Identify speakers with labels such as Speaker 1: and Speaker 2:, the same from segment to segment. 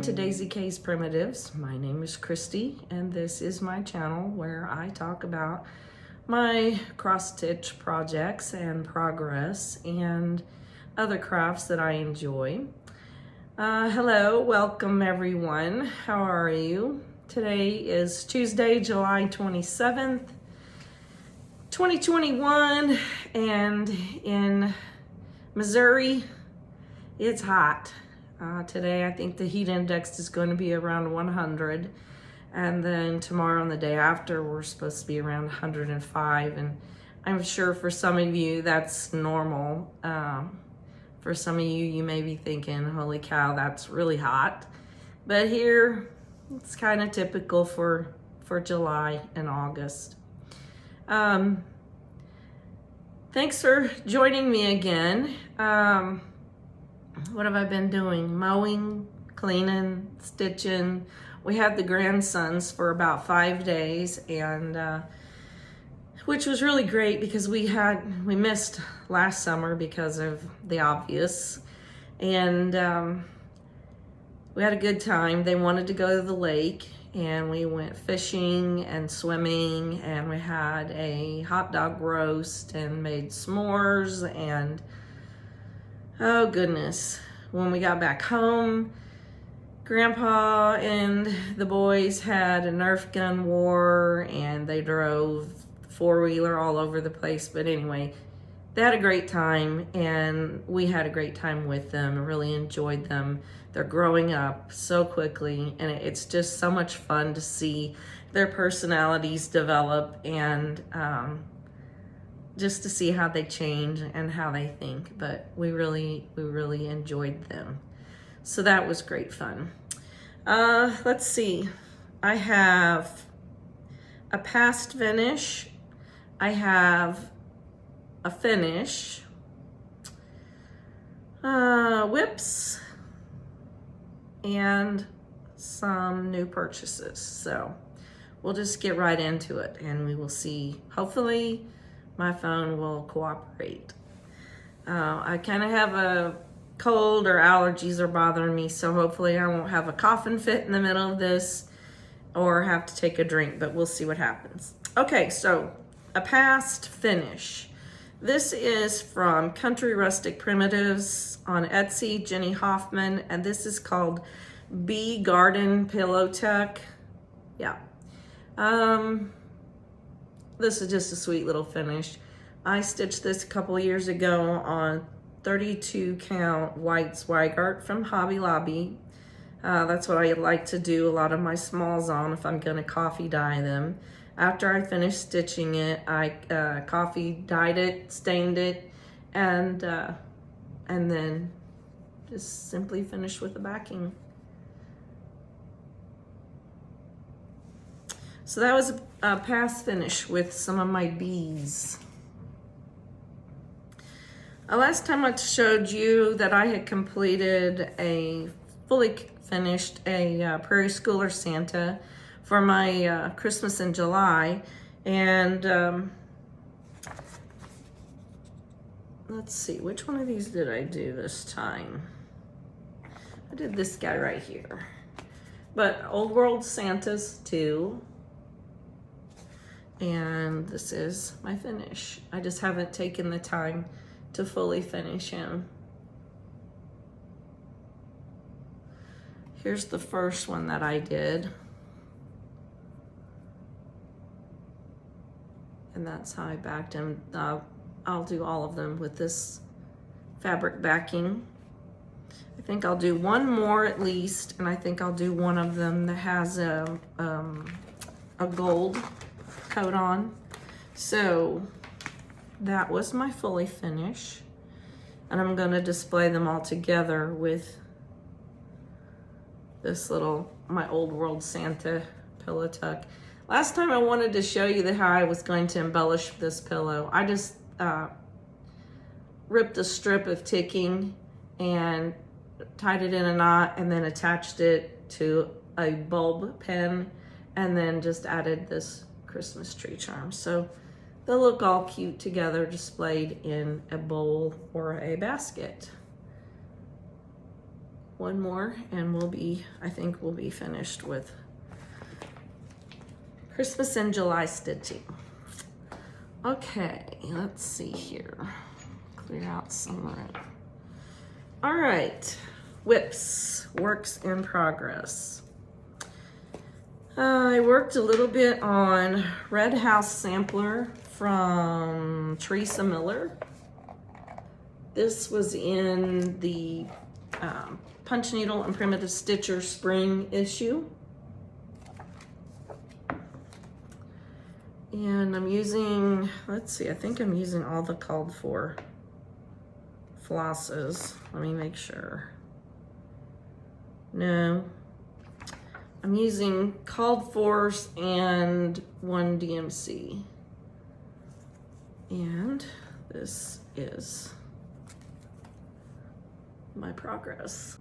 Speaker 1: to Daisy K's Primitives. My name is Christy, and this is my channel where I talk about my cross-stitch projects and progress and other crafts that I enjoy. Hello, welcome everyone. How are you? Today is Tuesday, July 27th, 2021, and in Missouri, it's hot. Today I think the heat index is going to be around 100, and then tomorrow and the day after we're supposed to be around 105, and I'm sure for some of you that's normal. For some of you, you may be thinking, holy cow, that's really hot. But here, it's kind of typical for July and August. Thanks for joining me again. What have I been doing? Mowing, cleaning, stitching. We had the grandsons for about 5 days, and which was really great because we missed last summer because of the obvious, and we had a good time. They wanted to go to the lake, and we went fishing and swimming, and we had a hot dog roast and made s'mores, and oh goodness, when we got back home, Grandpa and the boys had a Nerf gun war, and they drove four-wheeler all over the place. But anyway, they had a great time, and we had a great time with them. I really enjoyed them. They're growing up so quickly, and it's just so much fun to see their personalities develop, and just to see how they change and how they think. But we really enjoyed them. So that was great fun. Let's see. I have a past finish. I have a finish. Whips. And some new purchases. So we'll just get right into it, and we will see. Hopefully my phone will cooperate. I kind of have a cold, or allergies are bothering me, so hopefully I won't have a coughing fit in the middle of this or have to take a drink, but we'll see what happens. Okay, so a past finish. This is from Country Rustic Primitives on Etsy, Jenny Hoffman, and this is called Bee Garden Pillow Tuck. Yeah. This is just a sweet little finish. I stitched this a couple years ago on 32 count white Zweigart from Hobby Lobby. That's what I like to do a lot of my smalls on if I'm gonna coffee dye them. After I finished stitching it, I coffee dyed it, stained it, and then just simply finished with the backing. So that was a past finish with some of my bees. Last time I showed you that I had completed fully finished a Prairie Schooler Santa for my Christmas in July, and let's see, which one of these did I do this time? I did this guy right here, but Old World Santas too. And this is my finish. I just haven't taken the time to fully finish him. Here's the first one that I did. And that's how I backed him. I'll do all of them with this fabric backing. I think I'll do one more at least, and I think I'll do one of them that has a gold coat on. So that was my fully finish, and I'm going to display them all together with this my Old World Santa pillow tuck. Last time I wanted to show you how I was going to embellish this pillow. I just ripped a strip of ticking and tied it in a knot, and then attached it to a bulb pen, and then just added this Christmas tree charm. So they'll look all cute together, displayed in a bowl or a basket. one more and I think we'll be finished with Christmas in July stitching. Okay, let's see here. Clear out some room. All right, whips, works in progress. I worked a little bit on Red House Sampler from Teresa Miller. This was in the Punch Needle and Primitive Stitcher spring issue. And I'm using, let's see, I think I'm using all the called for flosses. Let me make sure. No. I'm using called fors and 1 DMC. And this is my progress.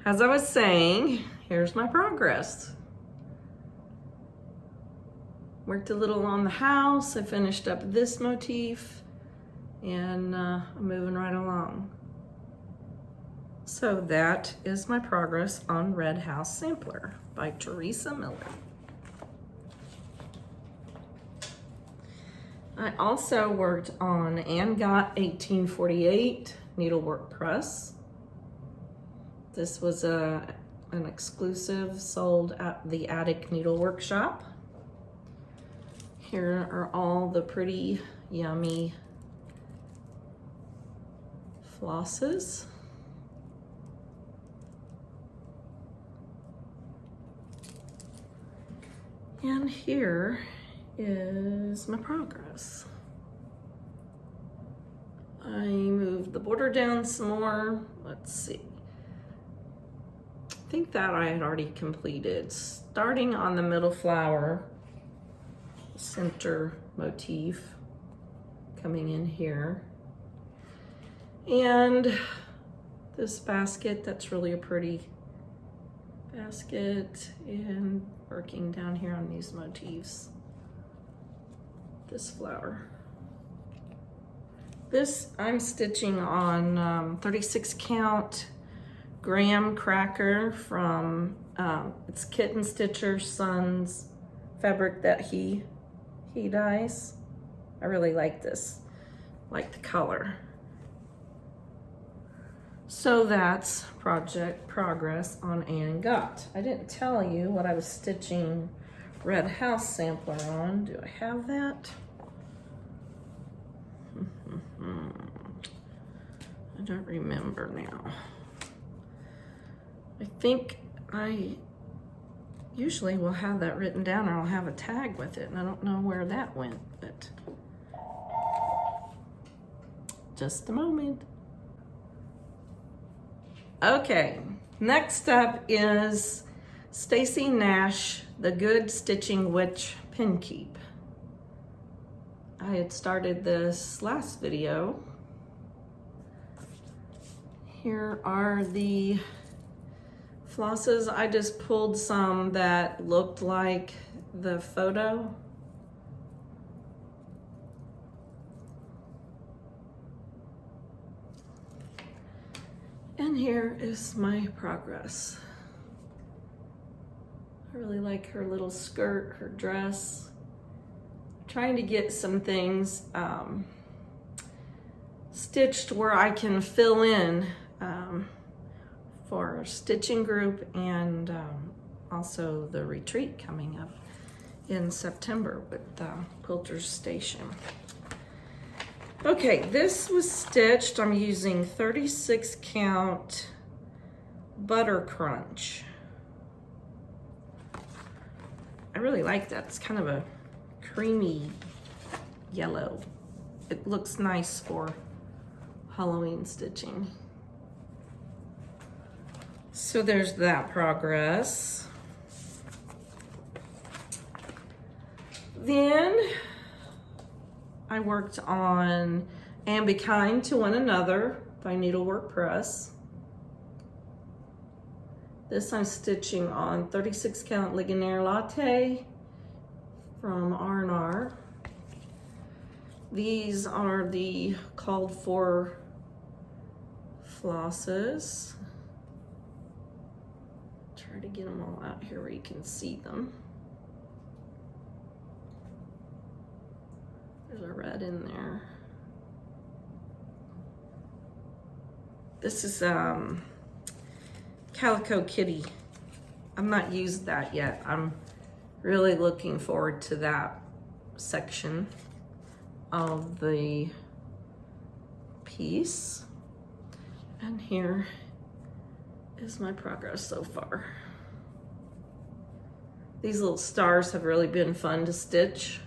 Speaker 1: As I was saying, here's my progress. Worked a little on the house. I finished up this motif and I'm moving right along. So that is my progress on Red House Sampler by Teresa Miller. I also worked on and got 1848 Needlework Press. This was an exclusive sold at the Attic Needle Workshop. Here are all the pretty, yummy flosses. And here is my progress. I moved the border down some more. Let's see. I think that I had already completed. Starting on the middle flower, center motif coming in here. And this basket, that's really a pretty basket, and working down here on these motifs. This flower. This I'm stitching on 36 count graham cracker from it's Kitten Stitcher's son's fabric that he dyes. I really like this, like the color. So that's project progress on and got. I didn't tell you what I was stitching Red House Sampler on. Do I have that? I don't remember now. I think I usually will have that written down, or I'll have a tag with it, and I don't know where that went, but just a moment. Okay, next up is Stacy Nash, The Good Stitching Witch Pin Keep. I had started this last video. Here are the flosses. I just pulled some that looked like the photo. And here is my progress. I really like her little skirt, her dress. I'm trying to get some things stitched where I can fill in for stitching group and also the retreat coming up in September with Quilter's Station. Okay, this was stitched. I'm using 36 count Butter Crunch. I really like that. It's kind of a creamy yellow. It looks nice for Halloween stitching. So there's that progress. Then I worked on And Be Kind to One Another by Needlework Press. This I'm stitching on 36 count Ligonier Latte from R&R. These are the called for flosses. Try to get them all out here where you can see them. There's a red in there. This is Calico Kitty. I've not used that yet. I'm really looking forward to that section of the piece. And here is my progress so far. These little stars have really been fun to stitch.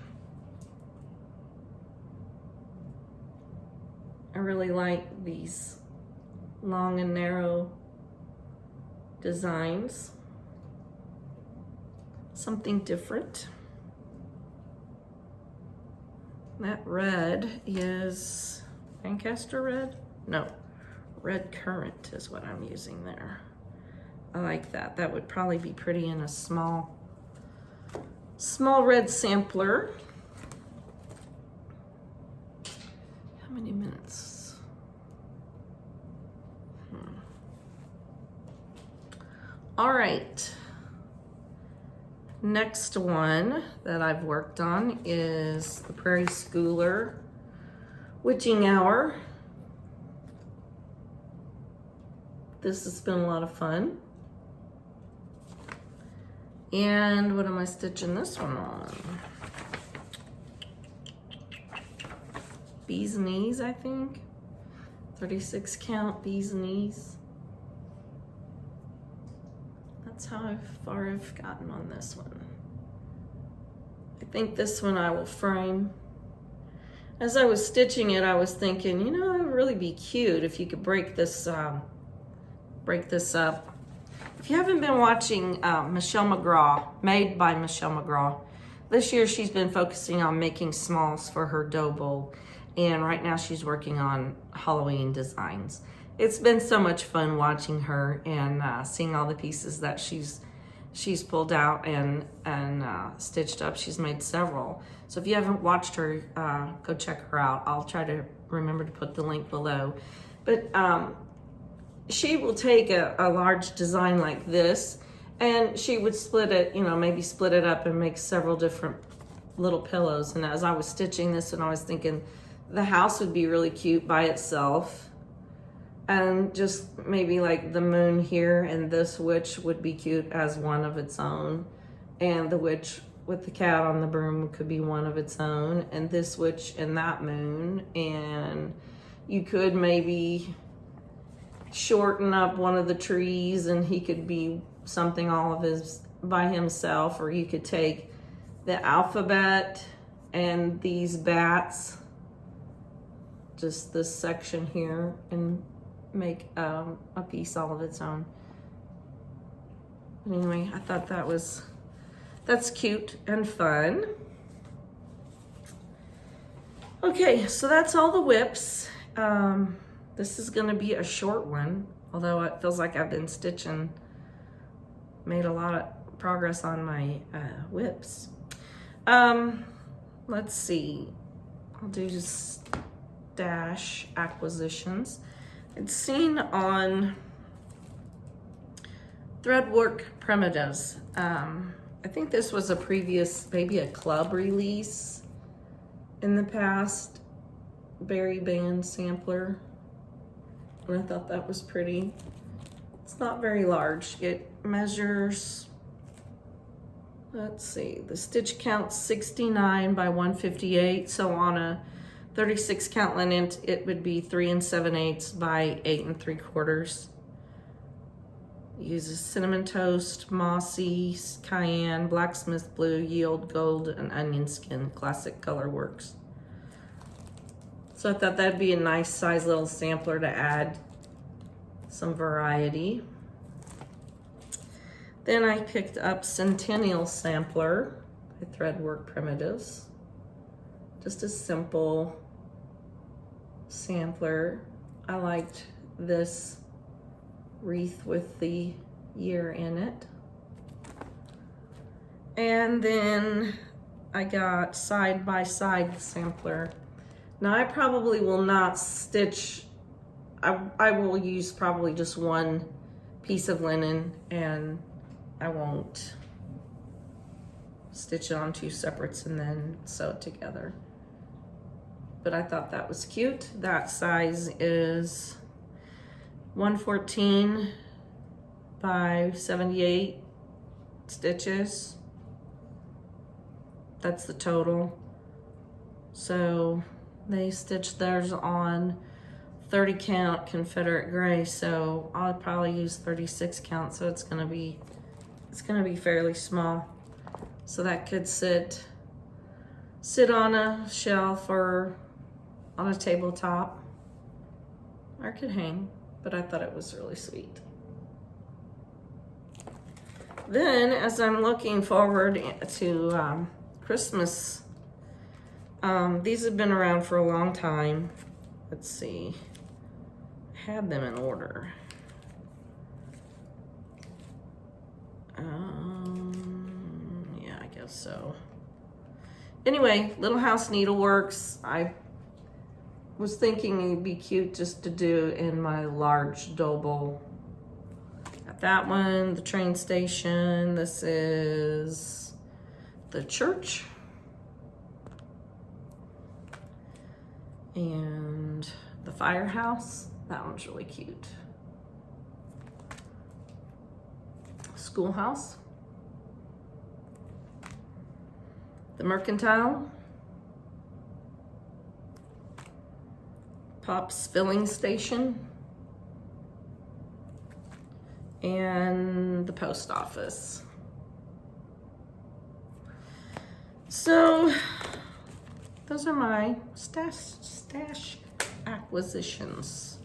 Speaker 1: I really like these long and narrow designs. Something different. That red is Lancaster red? No, red currant is what I'm using there. I like that. That would probably be pretty in a small red sampler. How many minutes? All right. Next one that I've worked on is the Prairie Schooler Witching Hour. This has been a lot of fun. And what am I stitching this one on? Bees Knees, I think. 36 count bees knees. That's how far I've gotten on this one. I think this one I will frame. As I was stitching it, I was thinking, you know, it would really be cute if you could break this up. If you haven't been watching Michelle McGraw, Made by Michelle McGraw, this year she's been focusing on making smalls for her dough bowl, and right now she's working on Halloween designs. It's been so much fun watching her and seeing all the pieces that she's pulled out and stitched up. She's made several. So if you haven't watched her, go check her out. I'll try to remember to put the link below. But she will take a large design like this, and she would split it, you know, maybe split it up and make several different little pillows. And as I was stitching this, and I was thinking the house would be really cute by itself. And just maybe like the moon here and this witch would be cute as one of its own. And the witch with the cat on the broom could be one of its own. And this witch and that moon. And you could maybe shorten up one of the trees and he could be something all of his by himself. Or you could take the alphabet and these bats, just this section here, and make a piece all of its own. But anyway, I thought that's cute and fun. Okay, so that's all the whips. This is gonna be a short one, although it feels like I've been stitching, made a lot of progress on my whips. Let's see, I'll do just dash acquisitions. It's seen on Threadwork Primitives. I think this was a previous, maybe a club release in the past, berry band sampler. And I thought that was pretty. It's not very large. It measures, let's see, the stitch count's 69 by 158. So on a 36 count linen, it would be 3 7/8 by 8 3/4. Uses cinnamon toast, mossy, cayenne, blacksmith blue, yield gold, and onion skin. Classic color works. So I thought that'd be a nice size little sampler to add some variety. Then I picked up Centennial Sampler by Threadwork Primitives. Just a simple sampler. I liked this wreath with the year in it. And then I got Side by Side Sampler. Now I probably will not stitch I will use probably just one piece of linen, and I won't stitch it on two separates and then sew it together. But I thought that was cute. That size is 114 by 78 stitches. That's the total. So they stitched theirs on 30 count Confederate gray, so I'll probably use 36 count, so it's gonna be fairly small. So that could sit on a shelf or on a tabletop, or it could hang, but I thought it was really sweet. Then, as I'm looking forward to Christmas, these have been around for a long time. Let's see, I had them in order. Yeah, I guess so. Anyway, Little House Needleworks, I was thinking it'd be cute just to do in my large dough bowl. Got that one, the train station. This is the church. And the firehouse, that one's really cute. Schoolhouse. The mercantile. Pop's filling station. And the post office. So those are my stash acquisitions.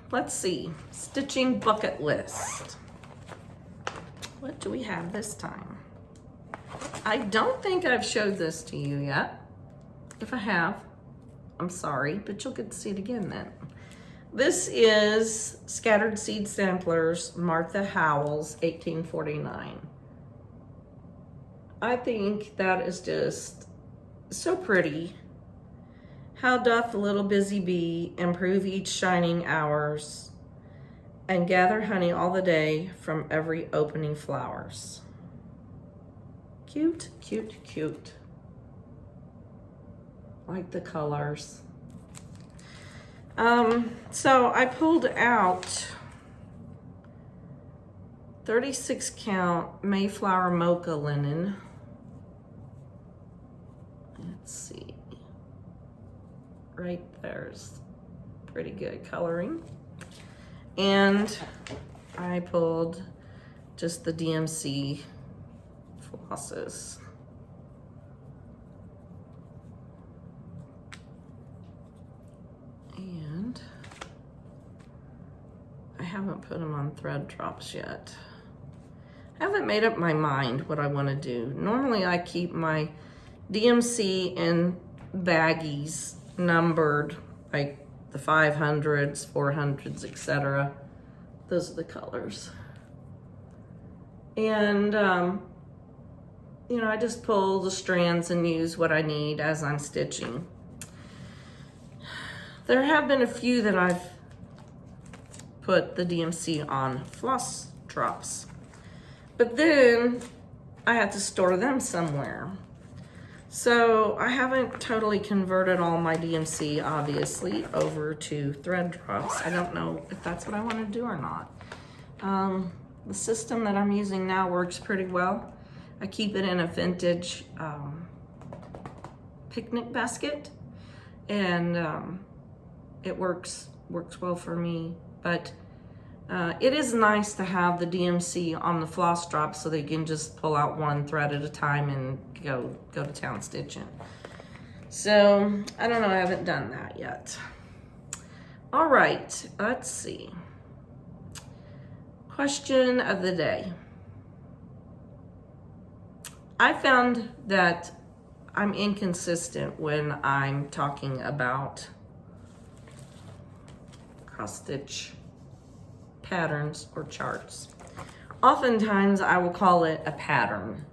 Speaker 1: Let's see, stitching bucket list. What do we have this time? I don't think I've showed this to you yet. If I have, I'm sorry, but you'll get to see it again then. This is Scattered Seed Samplers, Martha Howells, 1849. I think that is just so pretty. How doth the little busy bee improve each shining hours, and gather honey all the day from every opening flowers. Cute, cute, cute. Like the colors. So I pulled out 36 count Mayflower Mocha linen. Let's see. Right there's pretty good coloring. And I pulled just the DMC flosses. And I haven't put them on thread drops yet. I haven't made up my mind what I want to do. Normally I keep my DMC in baggies numbered, like the 500s, 400s, etc. Those are the colors. And, you know, I just pull the strands and use what I need as I'm stitching. There have been a few that I've put the DMC on floss drops, but then I had to store them somewhere. So I haven't totally converted all my DMC, obviously, over to thread drops. I don't know if that's what I want to do or not. The system that I'm using now works pretty well. I keep it in a vintage picnic basket, and it works well for me. But it is nice to have the DMC on the floss drop so that you can just pull out one thread at a time and go to town stitching. So I don't know, I haven't done that yet. All right, let's see. Question of the day. I found that I'm inconsistent when I'm talking about cross stitch patterns or charts. Oftentimes I will call it a pattern.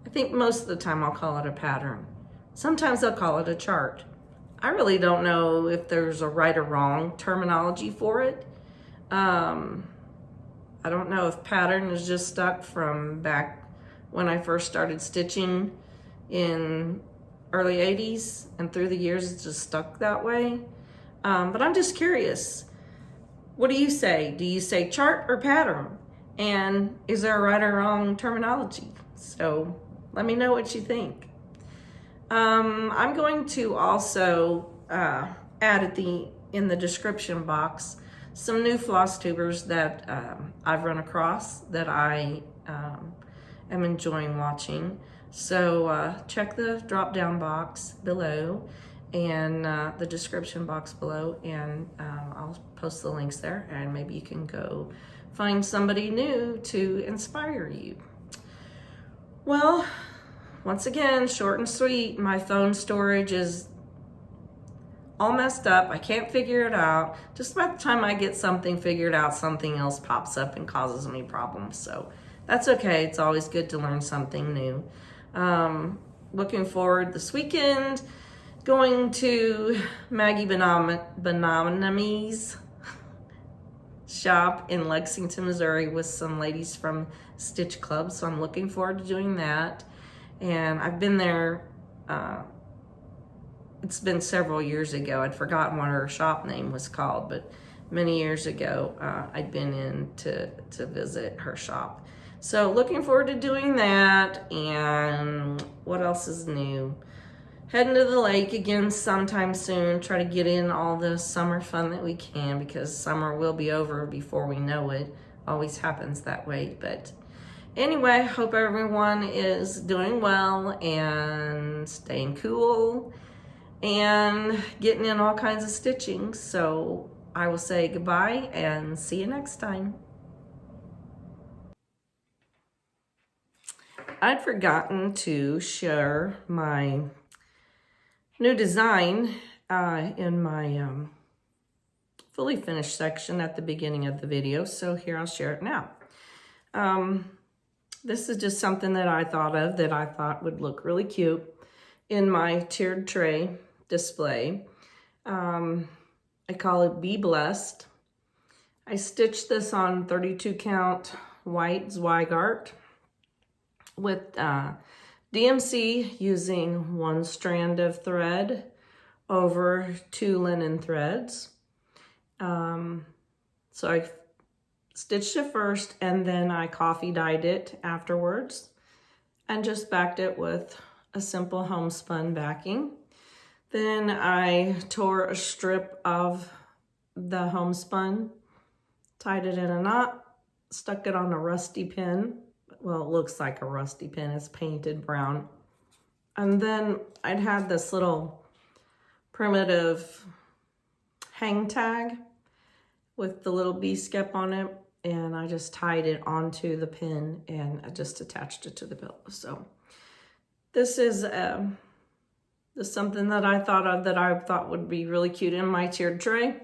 Speaker 1: I think most of the time I'll call it a pattern. Sometimes I'll call it a chart. I really don't know if there's a right or wrong terminology for it. I don't know if pattern is just stuck from back when I first started stitching in early 80s, and through the years it's just stuck that way. But I'm just curious. What do you say? Do you say chart or pattern? And is there a right or wrong terminology? So let me know what you think. I'm going to also add in the description box some new floss tubers that I've run across that I am enjoying watching. So check the drop down box below and the description box below, and I'll post the links there, and maybe you can go find somebody new to inspire you. Well, once again, short and sweet, my phone storage is all messed up. I can't figure it out. Just about the time I get something figured out, something else pops up and causes me problems. So that's okay. It's always good to learn something new. Looking forward this weekend, going to Maggie Benami's shop in Lexington, Missouri with some ladies from Stitch Club. So I'm looking forward to doing that. And I've been there, it's been several years ago. I'd forgotten what her shop name was called, but many years ago, I'd been in to visit her shop. So looking forward to doing that. And what else is new? Heading to the lake again sometime soon. Try to get in all the summer fun that we can, because summer will be over before we know it. Always happens that way. But anyway, hope everyone is doing well and staying cool and getting in all kinds of stitching. So I will say goodbye and see you next time. I'd forgotten to share my new design in my fully finished section at the beginning of the video, so here I'll share it now. This is just something that I thought of that I thought would look really cute in my tiered tray display. I call it Be Blessed. I stitched this on 32 count white Zweigart with DMC using one strand of thread over 2 linen threads. So I stitched it first, and then I coffee dyed it afterwards and just backed it with a simple homespun backing. Then I tore a strip of the homespun, tied it in a knot, stuck it on a rusty pin. Well, it looks like a rusty pin. It's painted brown. And then I'd had this little primitive hang tag with the little bee skep on it, and I just tied it onto the pin and I just attached it to the pillow. So this is something that I thought of that I thought would be really cute in my tiered tray.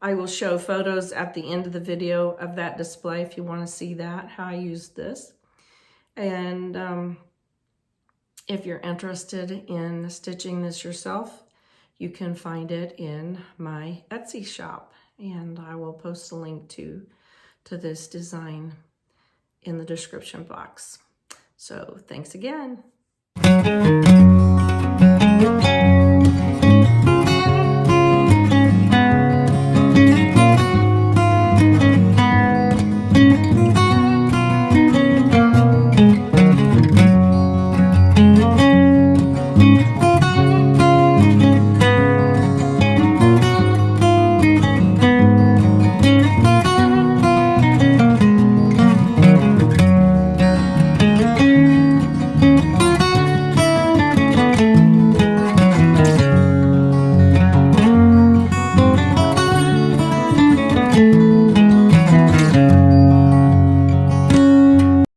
Speaker 1: I will show photos at the end of the video of that display if you want to see that, how I used this. And if you're interested in stitching this yourself, you can find it in my Etsy shop, and I will post a link to this design in the description box. So thanks again.